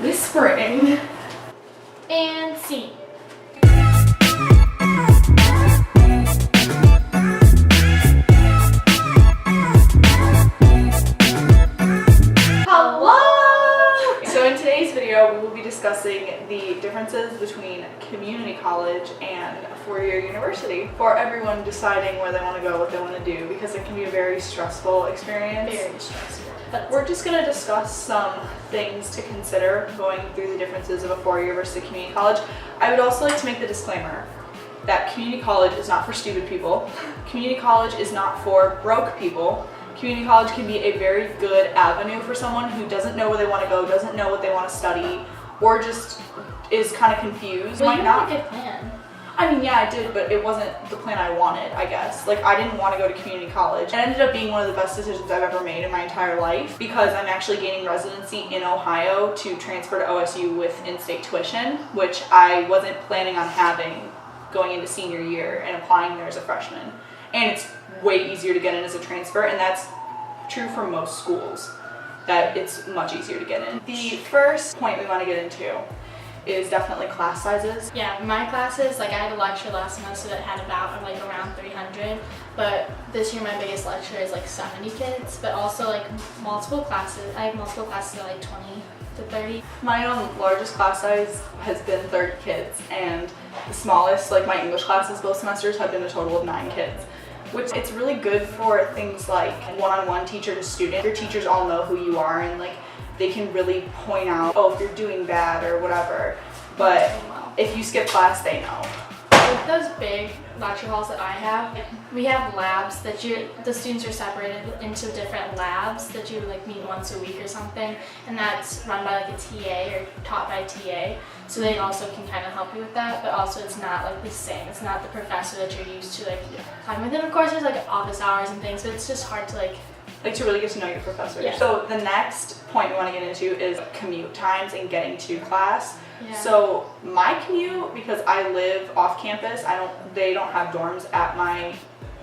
whispering. And scene. Hello! So in today's video, we will be discussing the differences between community college and a four-year university for everyone deciding where they want to go, what they want to do, because it can be a very stressful experience. Very stressful. But we're just going to discuss some things to consider going through the differences of a four-year versus a community college. I would also like to make the disclaimer that community college is not for stupid people. Community college is not for broke people. Community college can be a very good avenue for someone who doesn't know where they want to go, doesn't know what they want to study, or just is kind of confused. Well, you had a good plan. I mean, yeah, I did, but it wasn't the plan I wanted, I guess. Like, I didn't want to go to community college. It ended up being one of the best decisions I've ever made in my entire life because I'm actually gaining residency in Ohio to transfer to OSU with in-state tuition, which I wasn't planning on having going into senior year and applying there as a freshman. And it's way easier to get in as a transfer, and that's true for most schools, that it's much easier to get in. The first point we want to get into is definitely class sizes. Yeah, my classes, like I had a lecture last semester that had about like around 300, but this year my biggest lecture is like 70 kids, but also like multiple classes. I have multiple classes at like 20 to 30. My largest class size has been 30 kids, and the smallest, like my English classes both semesters, have been a total of 9 kids. Which it's really good for things like one-on-one teacher to student. Your teachers all know who you are, and like they can really point out, oh, if you're doing bad or whatever. But if you skip class, they know. With those big lecture halls that I have, we have labs that the students are separated into different labs that you like meet once a week or something, and that's run by like a TA or taught by a TA. So they also can kind of help you with that, but also it's not like the same. It's not the professor that you're used to like talking with. And of course there's like office hours and things, but it's just hard to like to really get to know your professor. Yeah. So the next point we want to get into is commute times and getting to class. Yeah. So my commute, because I live off campus, they don't have dorms at my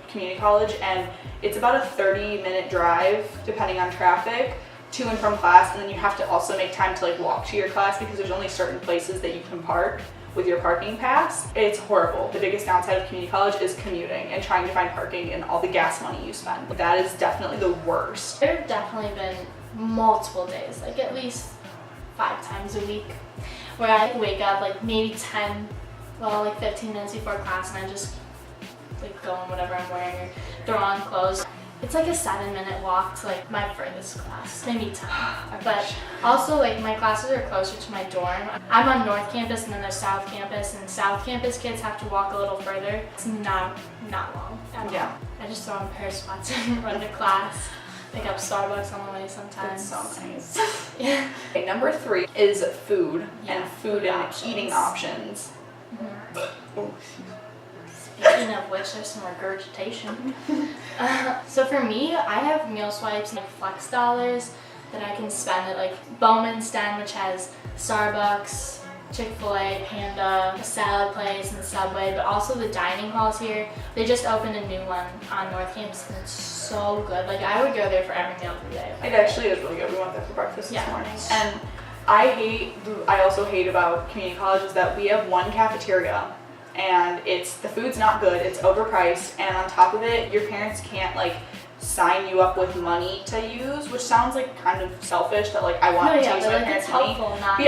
community college, and it's about a 30-minute drive depending on traffic to and from class, and then you have to also make time to like walk to your class because there's only certain places that you can park with your parking pass. It's horrible. The biggest downside of community college is commuting and trying to find parking and all the gas money you spend. That is definitely the worst. There have definitely been multiple days, like at least 5 times a week, where I wake up like maybe 15 minutes before class, and I just like go in whatever I'm wearing or throw on clothes. It's like a 7-minute walk to like my furthest class, maybe 10. But also like my classes are closer to my dorm. I'm on North Campus and then there's South Campus, and South Campus kids have to walk a little further. It's not long at all. Yeah. I just throw on a pair of sweats and run to class. Pick up Starbucks on the way sometimes. That's so nice. Yeah. Okay, number 3 is food and food and options. eating options. Speaking of which, there's some regurgitation. So for me, I have meal swipes, like flex dollars that I can spend at like Bowman's Den, which has Starbucks, Chick-fil-A, Panda, a salad place, and the Subway, but also the dining halls here. They just opened a new one on North Campus, and it's so good. Like I would go there for every meal of the day. It actually is really good. We went there for breakfast this morning. And I also hate about community college is that we have one cafeteria, and the food's not good, it's overpriced, and on top of it, your parents can't like sign you up with money to use, which sounds like kind of selfish that like I want to use my parents' money. Helpful, not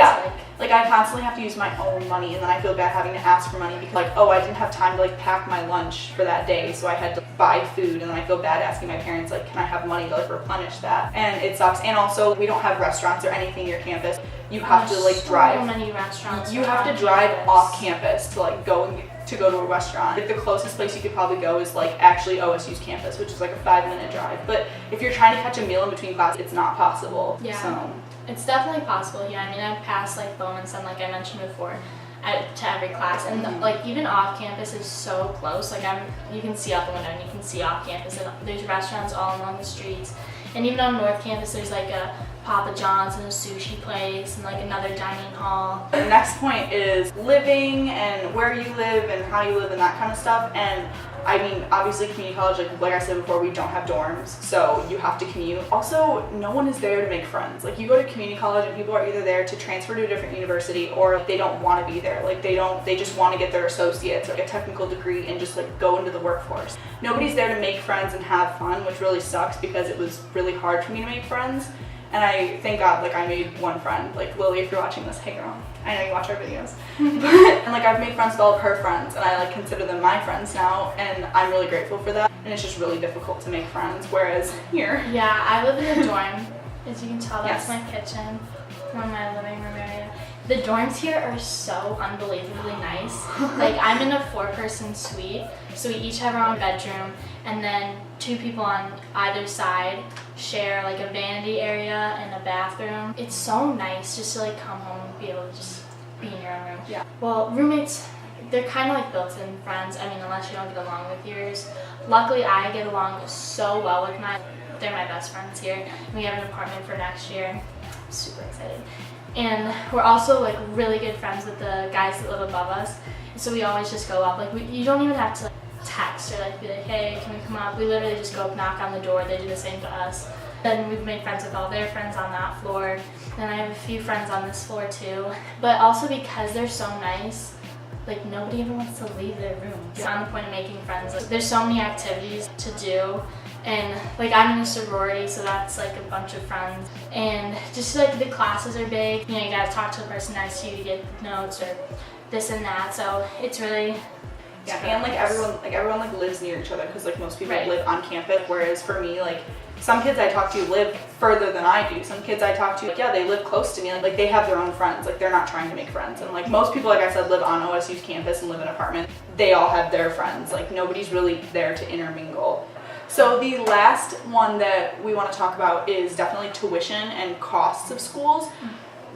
like I constantly have to use my own money, and then I feel bad having to ask for money because like, oh, I didn't have time to like pack my lunch for that day, so I had to buy food, and then I feel bad asking my parents like, can I have money to like replenish that? And it sucks. And also we don't have restaurants or anything near campus. You have to like drive. So many restaurants. You have to drive off campus to like go to a restaurant. Like the closest place you could probably go is like actually OSU's campus, which is like a 5-minute drive. But if you're trying to catch a meal in between classes, it's not possible. Yeah. So it's definitely possible. Yeah, I mean I've passed like Bowman's Den, like I mentioned before, to every class, and like even off campus is so close. Like you can see out the window and you can see off campus, and there's restaurants all along the streets. And even on North Campus, there's like a Papa John's and a sushi place and like another dining hall. The next point is living and where you live and how you live and that kind of stuff. And I mean, obviously community college, like I said before, we don't have dorms, so you have to commute. Also, no one is there to make friends. Like, you go to community college and people are either there to transfer to a different university or they don't want to be there. Like, they just want to get their associates or a technical degree and just like go into the workforce. Nobody's there to make friends and have fun, which really sucks because it was really hard for me to make friends. And I thank God, like, I made one friend. Like, Lily, if you're watching this, hey girl, I know you watch our videos. And like, I've made friends with all of her friends, and I like consider them my friends now, and I'm really grateful for that. And it's just really difficult to make friends, whereas here. Yeah, I live in a dorm. As you can tell, that's Yes. my kitchen, my living room area. The dorms here are so unbelievably nice. Like, I'm in a 4-person suite, so we each have our own bedroom, and then 2 people on either side share like a vanity area and a bathroom. It's so nice just to like come home and be able to just be in your own room. Yeah. Well, roommates, they're kind of like built-in friends. I mean, unless you don't get along with yours. Luckily, I get along so well with mine. They're my best friends here. We have an apartment for next year. I'm super excited. And we're also like really good friends with the guys that live above us. So we always just go up. Like, you don't even have to like, text or like be like, hey, can we come up? We literally just go knock on the door. They do the same to us. Then we've made friends with all their friends on that floor. Then I have a few friends on this floor too. But also because they're so nice, like nobody ever wants to leave their rooms. Yeah. On the point of making friends, like, there's so many activities to do. And like, I'm in a sorority, so that's like a bunch of friends. And just like the classes are big. You know, you gotta talk to the person next to you to get notes or this and that. So it's really Yeah, and like everyone like lives near each other because like most people live on campus, whereas for me, like some kids I talk to live further than I do. Some kids I talk to, like, yeah, they live close to me, like they have their own friends, like they're not trying to make friends. And like most people, like I said, live on OSU's campus and live in an apartment. They all have their friends, like nobody's really there to intermingle. So the last one that we want to talk about is definitely tuition and costs of schools.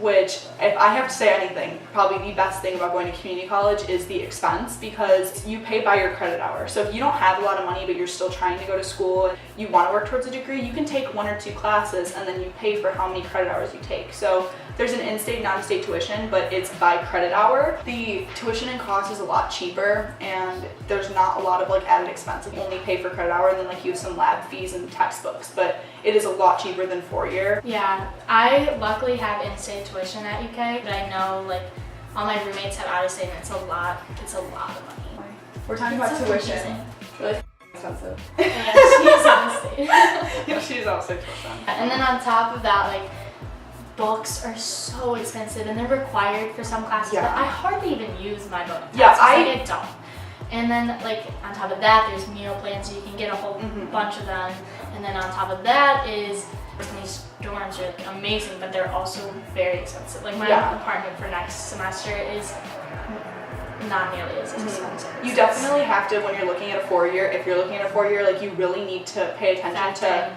Which, if I have to say anything, probably the best thing about going to community college is the expense, because you pay by your credit hour. So if you don't have a lot of money but you're still trying to go to school, you want to work towards a degree, you can take 1 or 2 classes and then you pay for how many credit hours you take. So there's an in-state and out-of-state tuition, but it's by credit hour. The tuition and cost is a lot cheaper, and there's not a lot of like added expense. You only pay for credit hour, and then like you have some lab fees and textbooks, but it is a lot cheaper than 4-year. Yeah, I luckily have in-state tuition at UK, but I know like all my roommates have out-of-state, and it's a lot of money. We're talking It's about so tuition. confusing. It's really expensive. Yeah, she's out-of-state. Yeah, she's out-of-state. And then on top of that, like, books are so expensive, and they're required for some classes, Yeah. but I hardly even use my book. Yeah, I don't. And then like on top of that, there's meal plans, so you can get a whole bunch of them. And then on top of that is these dorms are like amazing, but they're also very expensive. Like my apartment for next semester is not nearly as expensive. You definitely have to, when you're looking at a 4-year, if you're looking at a 4-year, like you really need to pay attention to,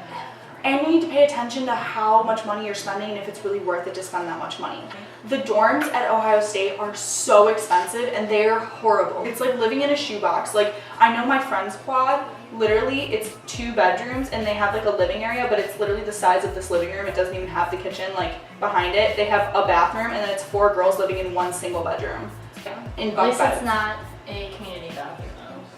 and you need to pay attention to how much money you're spending and if it's really worth it to spend that much money. The dorms at Ohio State are so expensive and they're horrible. It's like living in a shoebox. Like, I know my friend's quad, literally it's 2 bedrooms and they have like a living area, but it's literally the size of this living room. It doesn't even have the kitchen like behind it. They have a bathroom and then it's 4 girls living in 1 single bedroom. In At least bunk it's beds. not a community bathroom.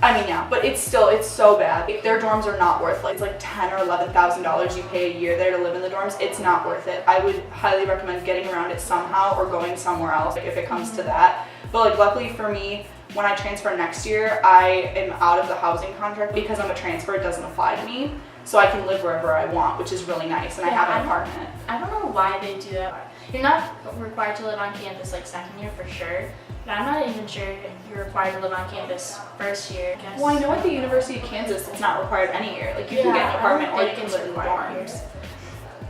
I mean, yeah, but it's so bad. Their dorms are not worth, like, it's like $10,000 or $11,000 you pay a year there to live in the dorms. It's not worth it. I would highly recommend getting around it somehow or going somewhere else, like, if it comes to that. But like, luckily for me, when I transfer next year, I am out of the housing contract. Because I'm a transfer, it doesn't apply to me. So I can live wherever I want, which is really nice, and I have an apartment. I don't know why they do that. You're not required to live on campus like second year for sure, but I'm not even sure if you're required to live on campus first year. I guess. Well, I know at the University of Kansas, it's not required any year. Like, you can get an apartment or you can live in the dorms.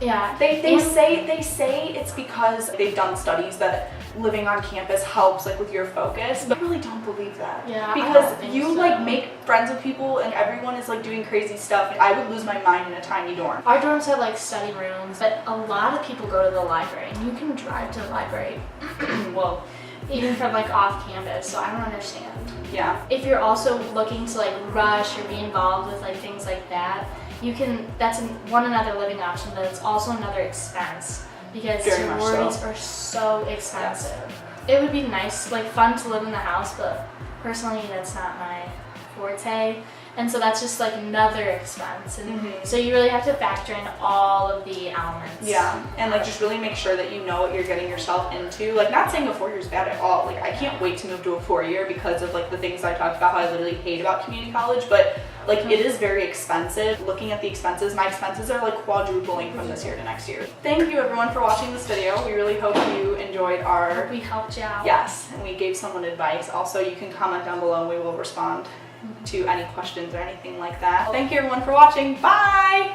Yeah. They say it's because they've done studies that living on campus helps like with your focus, but I really don't believe that. Yeah. Because you like make friends with people and everyone is like doing crazy stuff. I would lose my mind in a tiny dorm. Our dorms have like study rooms, but a lot of people go to the library, and you can drive to the library. Well, even from like off campus, so I don't understand. Yeah. If you're also looking to like rush or be involved with like things like that, you can, that's another living option, but it's also another expense because sororities are so expensive. Yes. It would be nice, like fun to live in the house, but personally that's not my forte. And so that's just like another expense. And Mhm. so you really have to factor in all of the elements. Yeah, and like just really make sure that you know what you're getting yourself into. Like, not saying a 4-year is bad at all. Like, I can't wait to move to a 4-year because of like the things I talked about, how I literally hate about community college. But like, it is very expensive. Looking at the expenses, my expenses are like quadrupling from this year to next year. Thank you everyone for watching this video. We really hope you enjoyed our, We helped you out. yes, and we gave someone advice. Also, you can comment down below and we will respond to any questions or anything like that. Thank you everyone for watching. Bye!